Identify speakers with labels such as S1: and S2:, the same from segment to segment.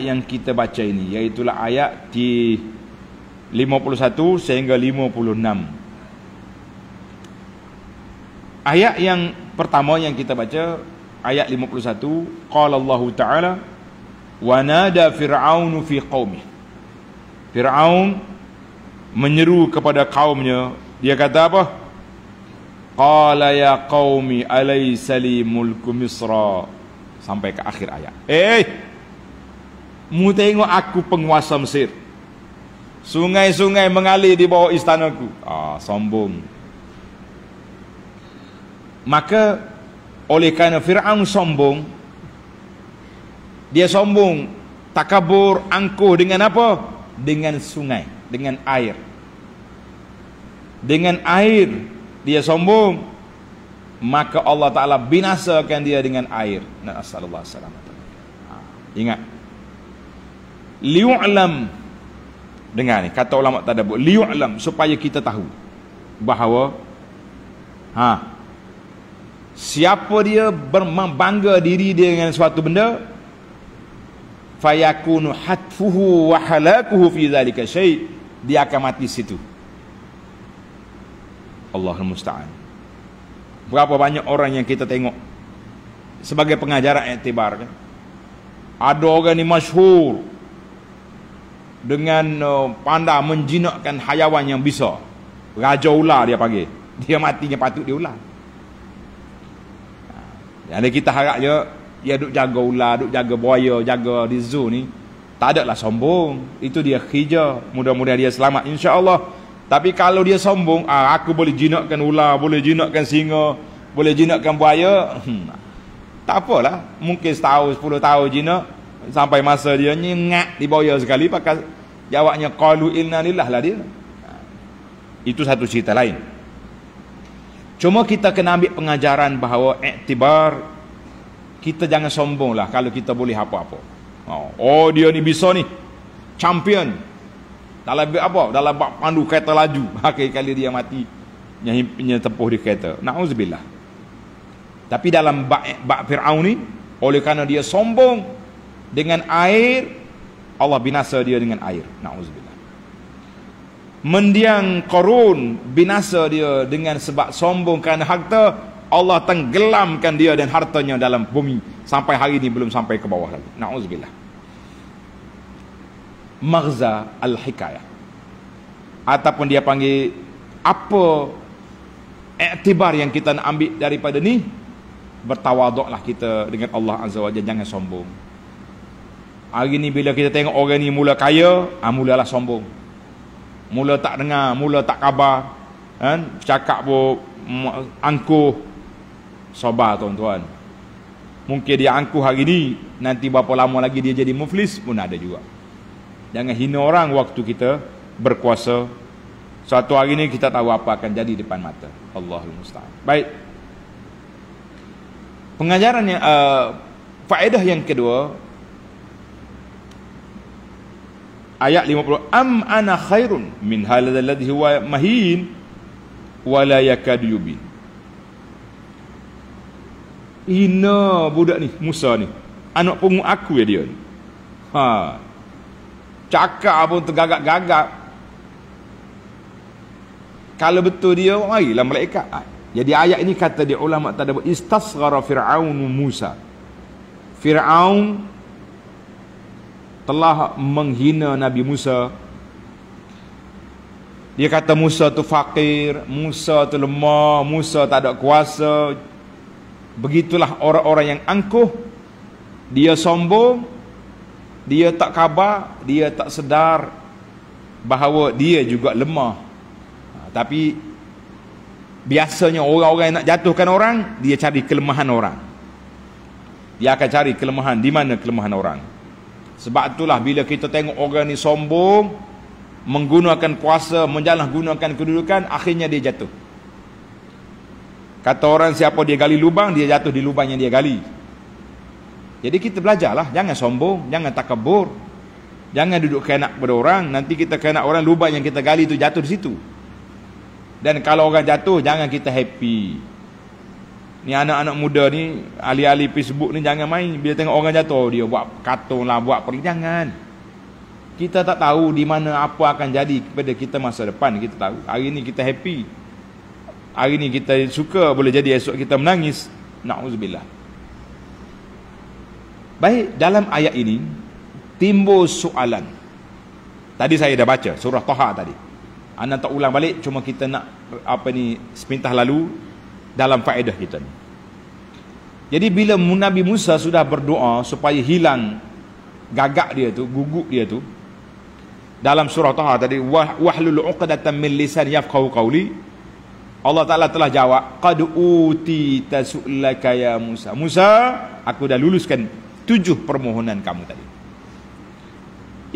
S1: yang kita baca ini, iaitulah ayat di 51 sehingga 56. Ayat yang pertama yang kita baca, ayat 51, qala Allah Ta'ala wa nada fir'aunu fi qaumih. Fir'aun menyeru kepada kaumnya, dia kata apa? Qala ya qaumi alaysa li mulku Misra, sampai ke akhir ayat. Mu tengok aku penguasa Mesir, sungai-sungai mengalir di bawah istanaku. Sombong. Maka oleh kerana Fir'aun sombong, dia sombong, takabur, angkuh dengan apa? Dengan sungai, dengan air. Dengan air dia sombong, maka Allah Ta'ala binasakan dia dengan air. Nasallallahu alaihi wasallam. Ingat, liyu'lam, dengar ni kata ulama tadabbur, liyu'lam, supaya kita tahu bahawa siapa dia berbangga diri dia dengan suatu benda, fayakunu hatfuhu wa halakuhu fi zalika syai', dia akan mati situ. Allahul musta'an. Berapa banyak orang yang kita tengok sebagai pengajaran iktibar kan? Ada orang ni masyhur dengan pandai menjinakkan hayawan yang bisa. Raja ular dia panggil. Dia matinya patut dia ular. Jadi kita harap dia duk jaga ular, duk jaga buaya, jaga di zoo ni, tak adalah sombong. Itu dia kerja. Mudah-mudahan dia selamat insya-Allah. Tapi kalau dia sombong, aku boleh jinakkan ular, boleh jinakkan singa, boleh jinakkan buaya, tak apalah. Mungkin setahun, 10 tahun jinak, sampai masa dia nyengat di buaya sekali, pakai jawabnya qalu inna lillah lah dia. Itu satu cerita lain. Cuma kita kena ambil pengajaran bahawa iktibar, kita jangan sombong lah kalau kita boleh apa-apa. Oh dia ni bisa ni, champion dalam apa? Dalam bab pandu kereta laju. Kali dia mati nya tempuh di kereta. Nauzubillah. Tapi dalam bab Fir'aun ni, oleh kerana dia sombong dengan air, Allah binasa dia dengan air. Nauzubillah. Mendiang Qarun, binasa dia dengan sebab sombong kerana harta, Allah tenggelamkan dia dan hartanya dalam bumi. Sampai hari ini belum sampai ke bawah lagi. Nauzubillah. Maghza al-hikayah, ataupun dia panggil apa iktibar yang kita nak ambil daripada ni, bertawaduklah kita dengan Allah Azza wa Jalla, jangan sombong. Hari ni bila kita tengok orang ni mula kaya, mulalah sombong, mula tak dengar, mula tak khabar kan, cakap pun angkuh. Sabar tuan-tuan, mungkin dia angkuh hari ni, nanti berapa lama lagi dia jadi muflis pun ada juga. Jangan hina orang waktu kita berkuasa. Suatu hari ni kita tahu apa akan jadi depan mata. Allahul musta'an. Baik. Pengajaran yang faedah yang kedua, ayat 50, am ana khairun min hadzal ladzi huwa mahin wa la yakadu yubin. Hina budak ni, Musa ni, anak pungut aku ya dia. Cakap pun tergagap-gagap. Kalau betul dia, marilah malaikat. Jadi ayat ini kata dia ulama tadabbur, istasghara Fir'aun Musa. Fir'aun telah menghina Nabi Musa. Dia kata Musa tu fakir, Musa tu lemah, Musa tak ada kuasa. Begitulah orang-orang yang angkuh. Dia sombong, dia tak khabar, dia tak sedar bahawa dia juga lemah. Tapi biasanya orang-orang yang nak jatuhkan orang, dia cari kelemahan orang. Dia akan cari kelemahan, di mana kelemahan orang. Sebab itulah bila kita tengok orang ni sombong, menggunakan kuasa, menjalangunakan kedudukan, akhirnya dia jatuh. Kata orang, siapa dia gali lubang, dia jatuh di lubang yang dia gali. Jadi kita belajarlah, jangan sombong, jangan takabur, jangan duduk kenak pada orang. Nanti kita kenak orang, lubang yang kita gali itu jatuh di situ. Dan kalau orang jatuh, jangan kita happy. Ni anak-anak muda ni, ahli-ahli Facebook ni jangan main. Bila tengok orang jatuh, dia buat kartun lah, buat pergi. Jangan. Kita tak tahu di mana apa akan jadi kepada kita masa depan. Kita tahu. Hari ni kita happy. Hari ni kita suka, boleh jadi esok kita menangis. Na'udzubillah. Baik, dalam ayat ini timbul soalan. Tadi saya dah baca surah Taha tadi. Anda tak ulang balik, cuma kita nak sepintah lalu dalam faedah kita ni. Jadi bila Nabi Musa sudah berdoa supaya hilang gagak dia tu, guguk dia tu, dalam surah Taha tadi, wahlul 'uqdatam min lisan yafqahu qawli, Allah Ta'ala telah jawab, qad utita su'laka ya Musa. Musa, aku dah luluskan 7 permohonan kamu tadi.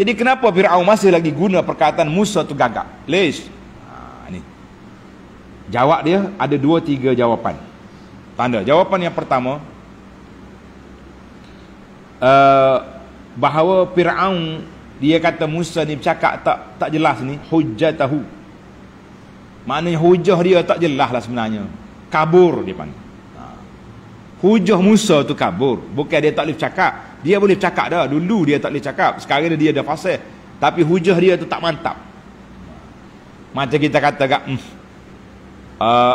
S1: Jadi kenapa Fir'aun masih lagi guna perkataan Musa tu gagak? Lish. Ni. Jawab dia ada 2-3 jawapan. Tanda. Jawapan yang pertama, bahawa Fir'aun dia kata Musa ni bercakap tak jelas ni, hujjatahu. Maknanya hujah dia tak jelas lah sebenarnya. Kabur dia panggil. Hujah Musa tu kabur. Bukan dia tak boleh bercakap. Dia boleh bercakap dah. Dulu dia tak boleh cakap. Sekarang dia dah fasih. Tapi hujah dia tu tak mantap. Macam kita kata kat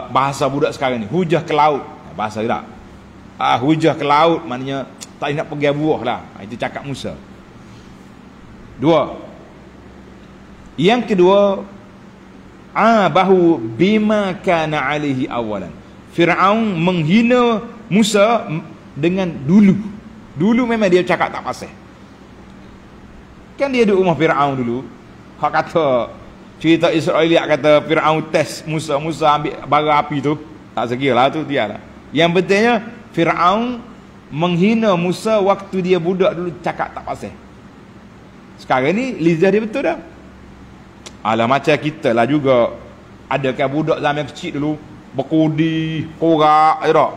S1: bahasa budak sekarang ni, hujah ke laut. Bahasa tak? Hujah ke laut maknanya tak nak pergi buah lah. Itu cakap Musa. 2. Yang kedua, bahu bima kana alaihi awalan. Fir'aun menghina Musa dengan dulu. Dulu memang dia cakap tak pasal. Kan dia duduk rumah Fir'aun dulu. Hak kata, cerita Israeliat kata Fir'aun test Musa ambil bara api tu. Tak sekira lah tu, dia lah. Yang pentingnya Fir'aun menghina Musa waktu dia budak dulu, cakap tak pasal. Sekarang ni lidah dia betul dah. Alah macam kita lah juga. Adakah budak zaman kecil dulu berkudi, korak je tak?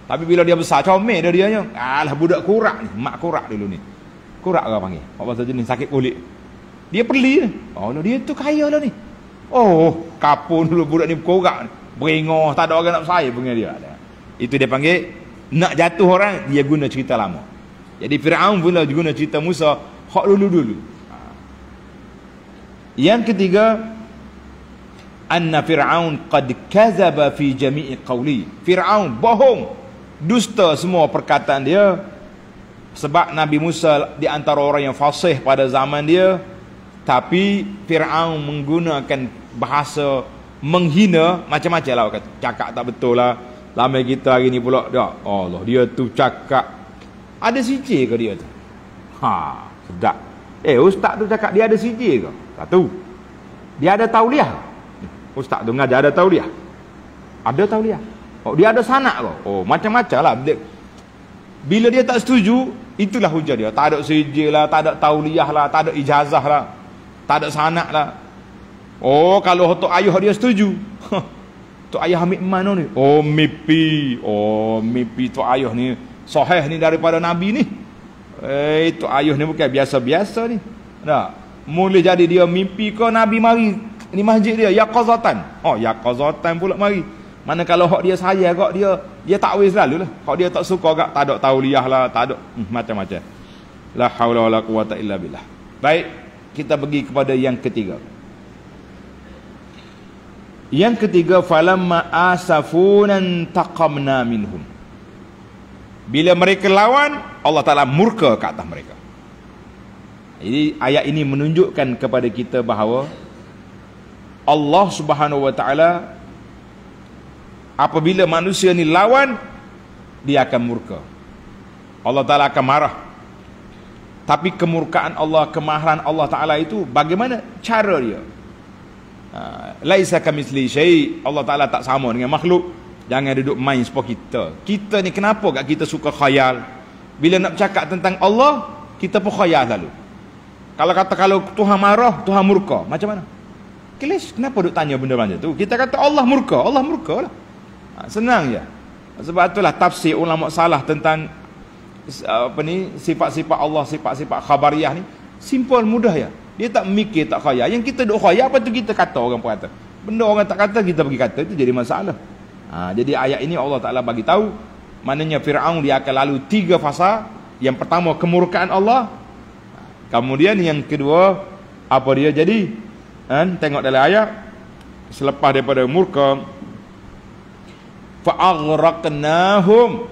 S1: Tapi bila dia besar, comel dia nya. Alah budak korak ni, mak korak dulu ni. Korak orang panggil. Apa pasal jenis sakit kulit. Dia perli ni. Oh, dia tu kaya lah ni. Oh, kapun dulu budak ni korak ni. Berengoh, tak ada orang nak percaya dengan dia. Itu dia panggil nak jatuh orang, dia guna cerita lama. Jadi Fir'aun pula guna cerita Musa hak dulu-dulu. Yang ketiga, anna Fir'aun qad kazaba fi jami'i qawli. Fir'aun bohong, dusta semua perkataan dia. Sebab Nabi Musa di antara orang yang fasih pada zaman dia, tapi Fir'aun menggunakan bahasa menghina macam-macam lah. Cakap tak betul lah. Lama kita hari ni pula dah, Allah, dia tu cakap ada sijil ke dia tu? Sedap. Ustaz tu cakap dia ada sijil ke? Satu. Dia ada tauliah. Ustaz tu mengajar ada tauliah. Ada tauliah. Oh, dia ada sanak ke? Oh, macam-macam lah. Bila dia tak setuju, itulah hujah dia. Tak ada sijil lah, tak ada tauliah lah, tak ada ijazah lah, tak ada sanak lah. Oh, kalau tok ayah dia setuju. Tok ayah ambil mana ni? Oh, mimpi. Oh, mimpi tok ayah ni sahih ni daripada Nabi ni. Tok ayah ni bukan biasa-biasa ni. Tak. Mula jadi dia mimpi ke Nabi mari ni masjid dia yaqazatan. Oh, yaqazatan pula mari. Mana kalau hak dia sayang kak dia takwil selalu lah. Hak dia tak suka kak, tak ada tauliah lah, tak ada macam-macam. La haula wala quwata illa billah. Baik, kita pergi kepada yang ketiga. Yang ketiga, falamma asafunan taqamna minhum. Bila mereka lawan, Allah Ta'ala murka ke atas mereka. Jadi ayat ini menunjukkan kepada kita bahawa Allah Subhanahu wa Ta'ala apabila manusia ni lawan, dia akan murka. Allah Ta'ala akan marah. Tapi kemurkaan Allah, kemarahan Allah Ta'ala itu bagaimana cara dia? Laisa kamitsli syai'. Allah Ta'ala tak sama dengan makhluk. Jangan duduk main sepok kita. Kita ni kenapa kat kita suka khayal? Bila nak bercakap tentang Allah, kita pun khayal lalu. Kalau Tuhan marah, Tuhan murka, macam mana? Kelis, kenapa duk tanya benda macam tu? Kita kata Allah murka lah. Senang je. Sebab itulah tafsir ulama salah tentang sifat-sifat Allah, sifat-sifat khabariyah ni simple, mudah ya. Dia tak mikir, tak khayal. Yang kita duk khayal, apa tu kita kata, orang pun kata. Benda orang tak kata, kita pergi kata, itu jadi masalah. Jadi ayat ini Allah Ta'ala bagi tahu maknanya Fir'aun dia akan lalu 3 fasa. Yang pertama kemurkaan Allah, kemudian yang kedua apa dia jadi, tengok dalam ayat selepas daripada murka, fa'aghraqnahum,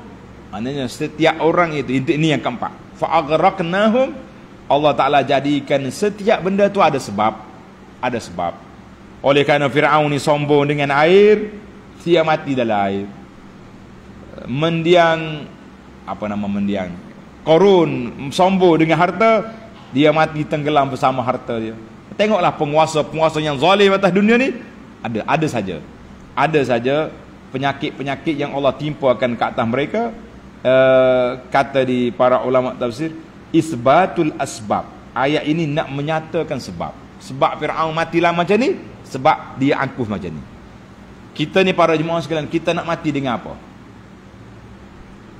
S1: maknanya setiap orang itu, ini yang keempat, fa'aghraqnahum, Allah Ta'ala jadikan setiap benda tu ada sebab. Oleh kerana Fir'aun ni sombong dengan air, dia mati dalam air. Mendiang, Korun sombong dengan harta, dia mati tenggelam bersama harta dia. Tengoklah penguasa yang zalim atas dunia ni, ada saja penyakit-penyakit yang Allah timpakan ke atas mereka. Kata di para ulama tafsir, isbatul asbab. Ayat ini nak menyatakan sebab Fir'aun matilah macam ni, sebab dia angkuh macam ni. Kita ni para jemaah sekalian, kita nak mati dengan apa?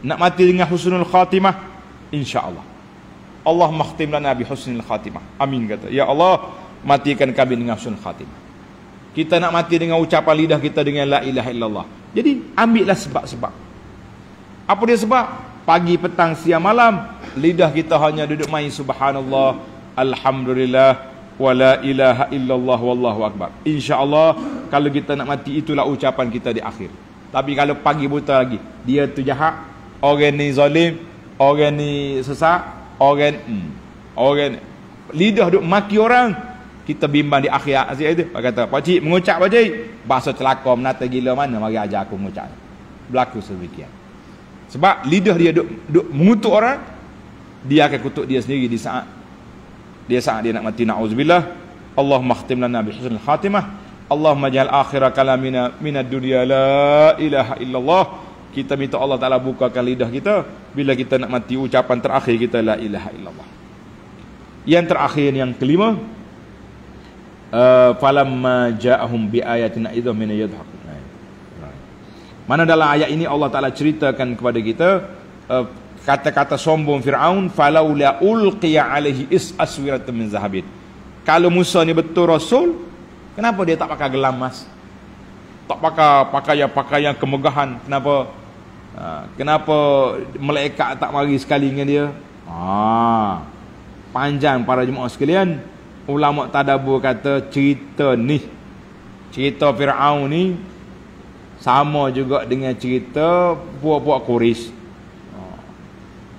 S1: Nak mati dengan husnul khatimah, insya-Allah. Allah makhtim lana bi husnul khatimah. Amin kata. Ya Allah, matikan kami dengan husnul khatimah. Kita nak mati dengan ucapan lidah kita dengan la ilaha illallah. Jadi ambillah sebab-sebab. Apa dia sebab? Pagi, petang, siang, malam, lidah kita hanya duduk main subhanallah, alhamdulillah, wala ilaha illallah, wallahu akbar. Insya-Allah kalau kita nak mati, itulah ucapan kita di akhir. Tapi kalau pagi buta lagi, dia tu jahat, orang ni zalim, orang ni sesak, orang lidah duk maki orang, kita bimbang di akhir itu. Dia kata, "Pak cik mengucap pak cik, bahasa celaka menata gila mana, mari ajar aku mengucap." Berlaku sedemikian. Sebab lidah dia duk mengutuk orang, dia akan kutuk dia sendiri di saat dia nak mati. Na'udzubillah. Allahumma khtim lana bi husnil khatimah. Allahumma ja'al akhira kalamina minad dunya la ilaha illallah. Kita minta Allah Ta'ala bukakan lidah kita bila kita nak mati, ucapan terakhir kita la ilaha illallah. Yang terakhir, yang kelima, falamma ja'ahum bi ayatina idhum min yadhhakun. Mana dalam ayat ini Allah Ta'ala ceritakan kepada kita kata-kata sombong Fir'aun, falaula ulqiya alaihi aswiratun min zahabin. Kalau Musa ni betul rasul, kenapa dia tak pakai gelang emas? Tak pakai pakaian kemegahan? Kenapa malaikat tak mari sekali dengan dia? Panjang para jemaah sekalian. Ulama tadabbur kata cerita Fir'aun ni sama juga dengan cerita puak-puak Quraisy.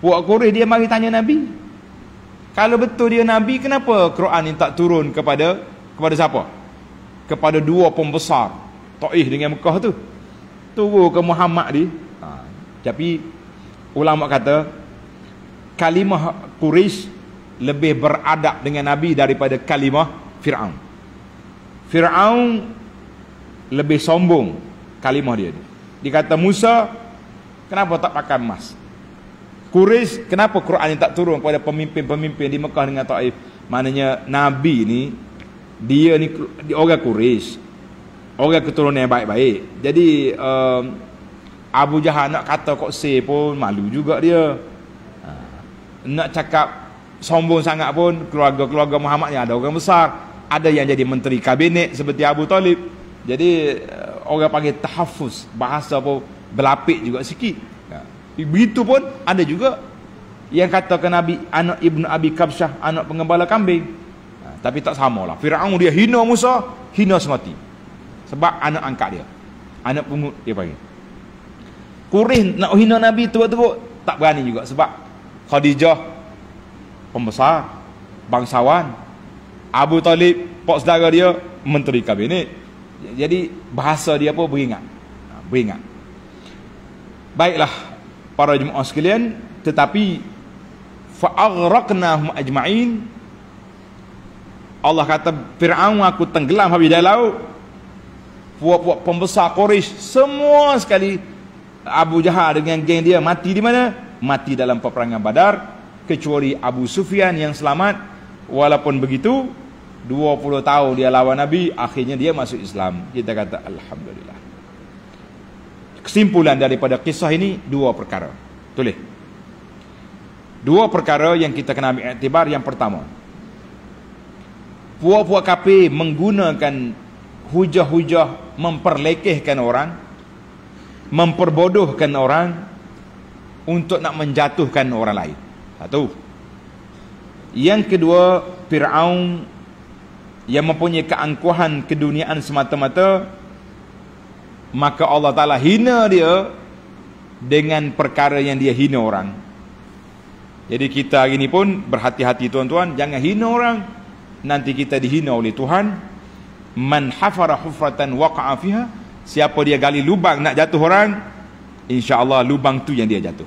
S1: Puak Quraisy dia mari tanya Nabi, kalau betul dia Nabi, kenapa Quran ni tak turun kepada siapa? Kepada 2 pembesar Taif dengan Mekah tu. Turun ke Muhammad ni. Tapi ulama kata kalimah Quraisy lebih beradab dengan Nabi daripada kalimah Fir'aun. Fir'aun lebih sombong kalimah dia. Dia kata, Musa kenapa tak pakai emas? Quraisy, kenapa Quran ni tak turun kepada pemimpin-pemimpin di Mekah dengan Taif? Maknanya Nabi ni, dia ni orang Quraisy, orang keturunan yang baik-baik. Jadi Abu Jahal nak kata kok pun malu juga dia. Nak cakap sombong sangat pun, keluarga Muhammad ni ada orang besar, ada yang jadi menteri kabinet seperti Abu Talib. Jadi orang panggil tahafuz, bahasa pun berlapik juga sikit. Begitu pun ada juga yang katakan Nabi anak Ibnu Abi Kabsyah, anak pengembala kambing. Tapi tak samalah. Fir'aun dia hina Musa, hina semati. Sebab anak angkat dia, anak pungut dia panggil. Quraisy nak hina Nabi tu tak berani juga, sebab Khadijah pembesar, bangsawan, Abu Talib pak saudara dia menteri kabinet. Jadi bahasa dia pun beringat. Baiklah para jemaah sekalian, tetapi fa'aghraqnahum ajma'in. Allah kata Fir'aun aku tenggelam habis dalam laut. Puak-puak pembesar Quraisy semua sekali, Abu Jahal dengan geng dia mati di mana? Mati dalam peperangan Badar, kecuali Abu Sufyan yang selamat. Walaupun begitu 20 tahun dia lawan Nabi, akhirnya dia masuk Islam. Kita kata alhamdulillah. Kesimpulan daripada kisah ini 2 perkara. Tulis 2 perkara yang kita kena ambil iktibar. Yang pertama, puak-puak kafir menggunakan hujah-hujah memperlekehkan orang memperbodohkan orang untuk nak menjatuhkan orang lain. Satu. Yang kedua, Fir'aun yang mempunyai keangkuhan keduniaan semata-mata, maka Allah Ta'ala hina dia dengan perkara yang dia hina orang. Jadi kita hari ni pun berhati-hati tuan-tuan, jangan hina orang, nanti kita dihina oleh Tuhan. Man hafara hufratan waqa'a fiha, siapa dia gali lubang nak jatuh orang, insya-Allah lubang tu yang dia jatuh.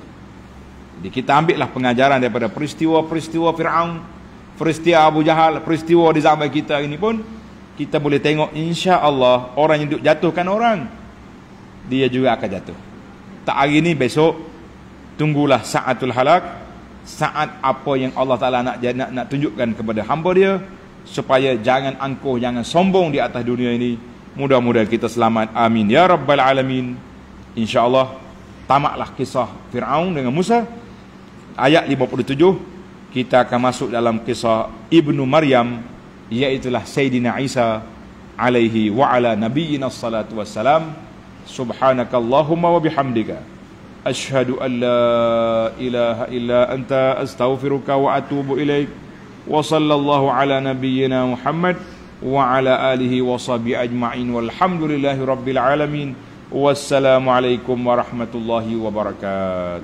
S1: Jadi kita ambil lah pengajaran daripada peristiwa-peristiwa Fir'aun, peristiwa Abu Jahal, peristiwa di zaman kita ini pun, kita boleh tengok insya-Allah orang yang duk jatuhkan orang, dia juga akan jatuh. Tak hari ni, besok tunggulah saatul halak, saat apa yang Allah Ta'ala nak tunjukkan kepada hamba dia, supaya jangan angkuh, jangan sombong di atas dunia ini. Mudah-mudahan kita selamat, amin ya rabbal alamin. InsyaAllah tamatlah kisah Fir'aun dengan Musa. Ayat 57 kita akan masuk dalam kisah Ibnu Maryam, iaitulah Sayyidina Isa alaihi wa ala nabiyyina salatu wassalam. Subhanakallahumma wa bihamdika asyhadu an la ilaha illa anta astaghfiruka wa atubu ilaik. Wa sallallahu ala nabiyyina Muhammad wa ala alihi wa sahbihi ajma'in walhamdulillahi rabbil alamin. Wassalamualaikum warahmatullahi wabarakatuh.